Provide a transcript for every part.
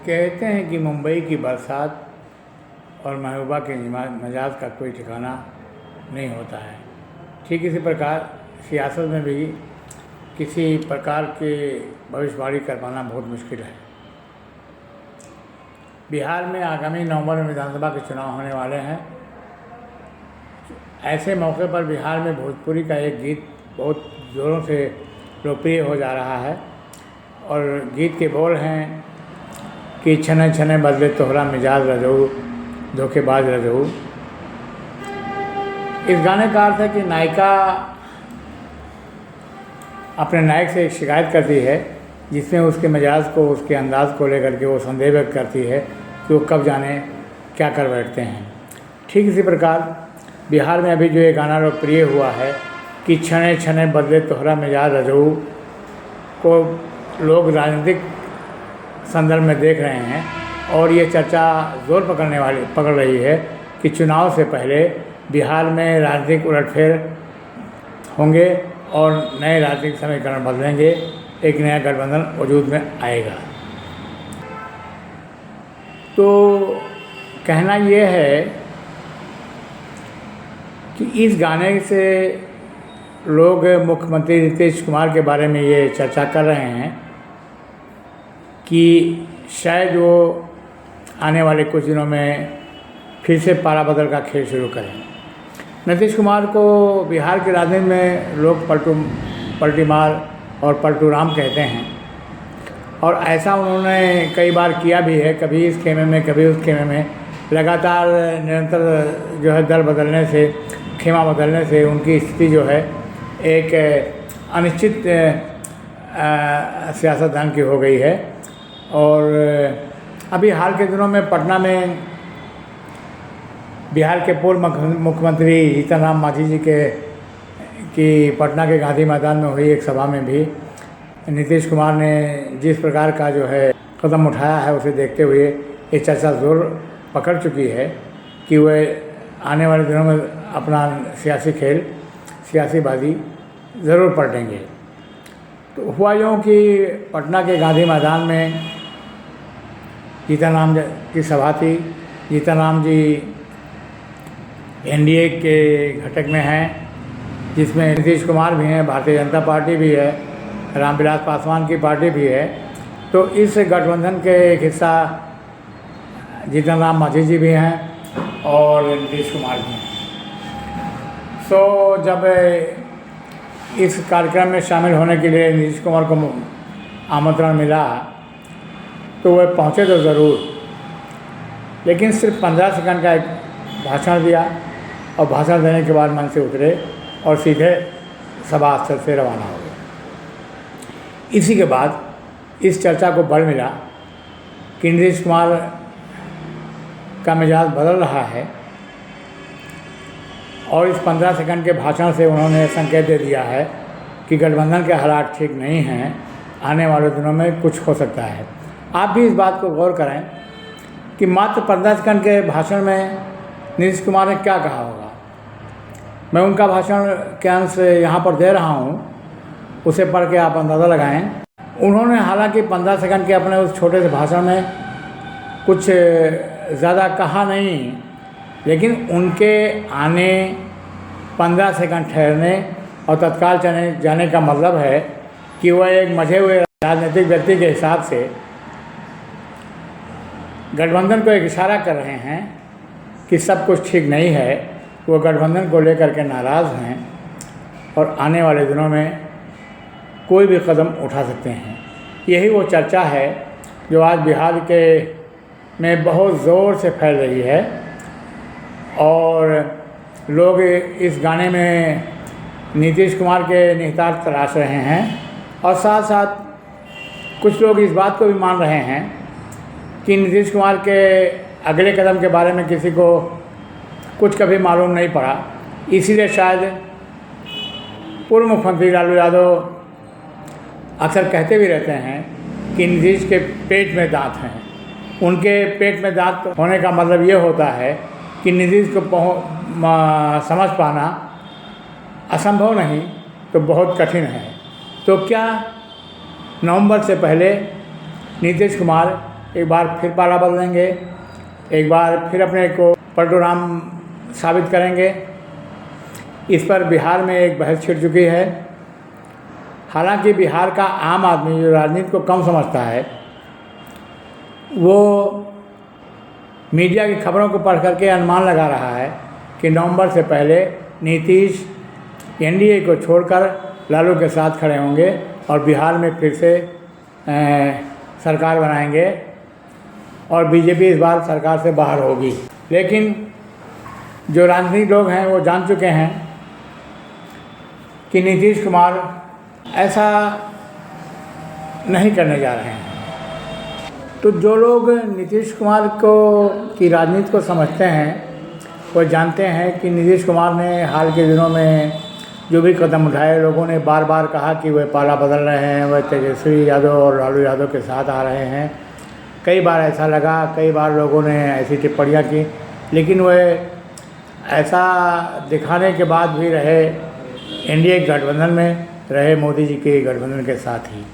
कहते हैं कि मुंबई की बरसात और महबूबा के मिजाज का कोई ठिकाना नहीं होता है। ठीक इसी प्रकार सियासत में भी किसी प्रकार की भविष्यवाणी कर पाना बहुत मुश्किल है। बिहार में आगामी नवंबर में विधानसभा के चुनाव होने वाले हैं। ऐसे मौके पर बिहार में भोजपुरी का एक गीत बहुत ज़ोरों से लोकप्रिय हो जा रहा है और गीत के बोल हैं कि छने छने बदले तोहरा मिजाज रजऊ धोखेबाज रजऊ। इस गाने का अर्थ है कि नायिका अपने नायक से एक शिकायत करती है जिसमें उसके मिजाज को, उसके अंदाज़ को लेकर के वो संदेह व्यक्त करती है कि वो कब जाने क्या कर बैठते हैं। ठीक इसी प्रकार बिहार में अभी जो ये गाना लोकप्रिय हुआ है कि छने छने बदले तोहरा मिजाज रजऊ को लोग राजनीतिक संदर्भ में देख रहे हैं और ये चर्चा जोर पकड़ रही है कि चुनाव से पहले बिहार में राजनीतिक उलटफेर होंगे और नए राजनीतिक समीकरण बदलेंगे, एक नया गठबंधन वजूद में आएगा। तो कहना ये है कि इस गाने से लोग मुख्यमंत्री नीतीश कुमार के बारे में ये चर्चा कर रहे हैं कि शायद वो आने वाले कुछ दिनों में फिर से पारा बदल का खेल शुरू करें। नीतीश कुमार को बिहार की राजनीति में लोग पलटी मार और पलटू राम कहते हैं और ऐसा उन्होंने कई बार किया भी है, कभी इस खेमे में कभी उस खेमे में। लगातार निरंतर जो है दल बदलने से, खेमा बदलने से उनकी स्थिति जो है एक अनिश्चित सियासतदान की हो गई है। और अभी हाल के दिनों में पटना में बिहार के पूर्व मुख्यमंत्री जीतन राम मांझी जी की पटना के गांधी मैदान में हुई एक सभा में भी नीतीश कुमार ने जिस प्रकार का जो है कदम उठाया है उसे देखते हुए ये चर्चा जोर पकड़ चुकी है कि वह आने वाले दिनों में अपना सियासी खेल, सियासीबाजी ज़रूर पलटेंगे। तो हुआ यूँ कि पटना के गांधी मैदान में जीतन राम की सभा थी। जीतन राम जी एनडीए के घटक में हैं, जिसमें नीतीश कुमार भी हैं, भारतीय जनता पार्टी भी है, रामविलास पासवान की पार्टी भी है। तो इस गठबंधन के एक हिस्सा जीतन राम मांझी जी भी हैं और नीतीश कुमार भी हैं। सो जब इस कार्यक्रम में शामिल होने के लिए नीतीश कुमार को आमंत्रण मिला तो वह पहुँचे तो ज़रूर, लेकिन सिर्फ 15 सेकंड का एक भाषण दिया और भाषण देने के बाद मंच से उतरे और सीधे सभा स्थल से रवाना हो गए। इसी के बाद इस चर्चा को बल मिला कि नीतीश कुमार का मिजाज बदल रहा है और इस 15 सेकंड के भाषण से उन्होंने संकेत दे दिया है कि गठबंधन के हालात ठीक नहीं हैं, आने वाले दिनों में कुछ हो सकता है। आप भी इस बात को गौर करें कि मात्र 15 सेकंड के भाषण में नीतीश कुमार ने क्या कहा होगा। मैं उनका भाषण के अंश यहाँ पर दे रहा हूँ, उसे पढ़ के आप अंदाज़ा लगाएं। उन्होंने हालांकि 15 सेकंड के अपने उस छोटे से भाषण में कुछ ज़्यादा कहा नहीं, लेकिन उनके आने, 15 सेकंड ठहरने और तत्काल चले जाने का मतलब है कि वह एक मजे हुए राजनीतिक व्यक्ति के हिसाब से गठबंधन को एक इशारा कर रहे हैं कि सब कुछ ठीक नहीं है। वो गठबंधन को लेकर के नाराज़ हैं और आने वाले दिनों में कोई भी कदम उठा सकते हैं। यही वो चर्चा है जो आज बिहार के में बहुत ज़ोर से फैल रही है और लोग इस गाने में नीतीश कुमार के निहितार्थ तलाश रहे हैं और साथ साथ कुछ लोग इस बात को भी मान रहे हैं कि नीतीश कुमार के अगले कदम के बारे में किसी को कुछ कभी मालूम नहीं पड़ा। इसीलिए शायद पूर्व मुख्यमंत्री लालू यादव अक्सर कहते भी रहते हैं कि नीतीश के पेट में दांत हैं। उनके पेट में दांत होने का मतलब ये होता है कि नीतीश को समझ पाना असंभव नहीं तो बहुत कठिन है। तो क्या नवंबर से पहले नीतीश कुमार एक बार फिर पाला बदलेंगे, एक बार फिर अपने को पलटू राम साबित करेंगे। इस पर बिहार में एक बहस छिड़ चुकी है। हालांकि बिहार का आम आदमी जो राजनीति को कम समझता है, वो मीडिया की खबरों को पढ़ करके अनुमान लगा रहा है कि नवंबर से पहले नीतीश एनडीए को छोड़कर लालू के साथ खड़े होंगे और बिहार में फिर से सरकार बनाएंगे और बीजेपी इस बार सरकार से बाहर होगी। लेकिन जो राजनीतिक लोग हैं वो जान चुके हैं कि नीतीश कुमार ऐसा नहीं करने जा रहे हैं। तो जो लोग नीतीश कुमार को की राजनीति को समझते हैं वो जानते हैं कि नीतीश कुमार ने हाल के दिनों में जो भी कदम उठाए, लोगों ने बार बार कहा कि वे पाला बदल रहे हैं, वह तेजस्वी यादव और लालू यादव के साथ आ रहे हैं। कई बार ऐसा लगा, कई बार लोगों ने ऐसी टिप्पणियां की, लेकिन वह ऐसा दिखाने के बाद भी रहे एनडीए गठबंधन में, रहे मोदी जी के गठबंधन के साथ ही।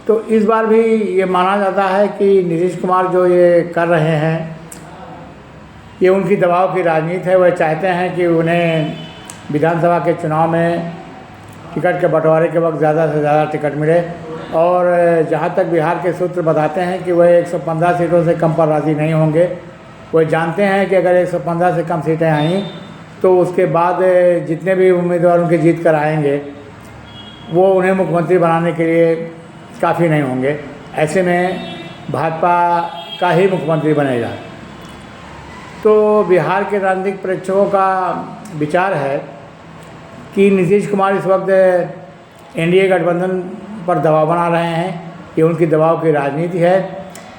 तो इस बार भी ये माना जाता है कि नीतीश कुमार जो ये कर रहे हैं, ये उनकी दबाव की राजनीति है। वह चाहते हैं कि उन्हें विधानसभा के चुनाव में टिकट के बंटवारे के वक्त ज़्यादा से ज़्यादा टिकट मिले। और जहाँ तक बिहार के सूत्र बताते हैं कि वह 115 सीटों से कम पर राज़ी नहीं होंगे। वह जानते हैं कि अगर 115 से कम सीटें आईं तो उसके बाद जितने भी उम्मीदवार उनके जीत कर आएंगे वो उन्हें मुख्यमंत्री बनाने के लिए काफ़ी नहीं होंगे। ऐसे में भाजपा का ही मुख्यमंत्री बनेगा। तो बिहार के राजनीतिक प्रेक्षकों का विचार है कि नीतीश कुमार इस वक्त एनडीए गठबंधन पर दबाव बना रहे हैं। ये उनकी दबाव की राजनीति है।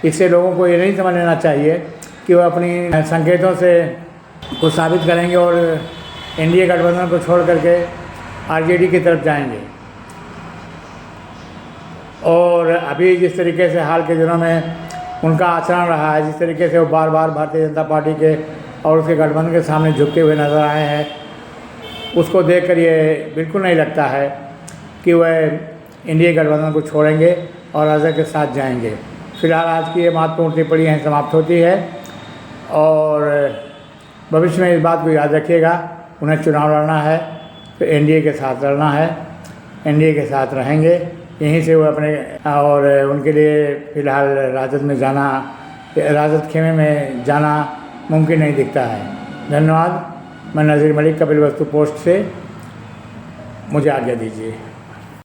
इससे लोगों को ये नहीं समझ लेना चाहिए कि वह अपनी संकेतों से कुछ साबित करेंगे और एनडीए गठबंधन को छोड़ करके आरजेडी की तरफ जाएंगे। और अभी जिस तरीके से हाल के दिनों में उनका आचरण रहा है, जिस तरीके से वो बार बार भारतीय जनता पार्टी के और उसके गठबंधन के सामने झुकते हुए नजर आए हैं, उसको देखकर ये बिल्कुल नहीं लगता है कि वह एनडीए गठबंधन को छोड़ेंगे और राजद के साथ जाएंगे। फिलहाल आज की ये महत्वपूर्ण टिप्पणी यहीं समाप्त होती है और भविष्य में इस बात को याद रखिएगा, उन्हें चुनाव लड़ना है तो एनडीए के साथ लड़ना है, एनडीए के साथ रहेंगे। यहीं से वो अपने और उनके लिए फ़िलहाल राजद में जाना, राजद खेमे में जाना मुमकिन नहीं दिखता है। धन्यवाद। मैं नज़ीर मलिक, कपिल वस्तु पोस्ट से, मुझे आज्ञा दीजिए।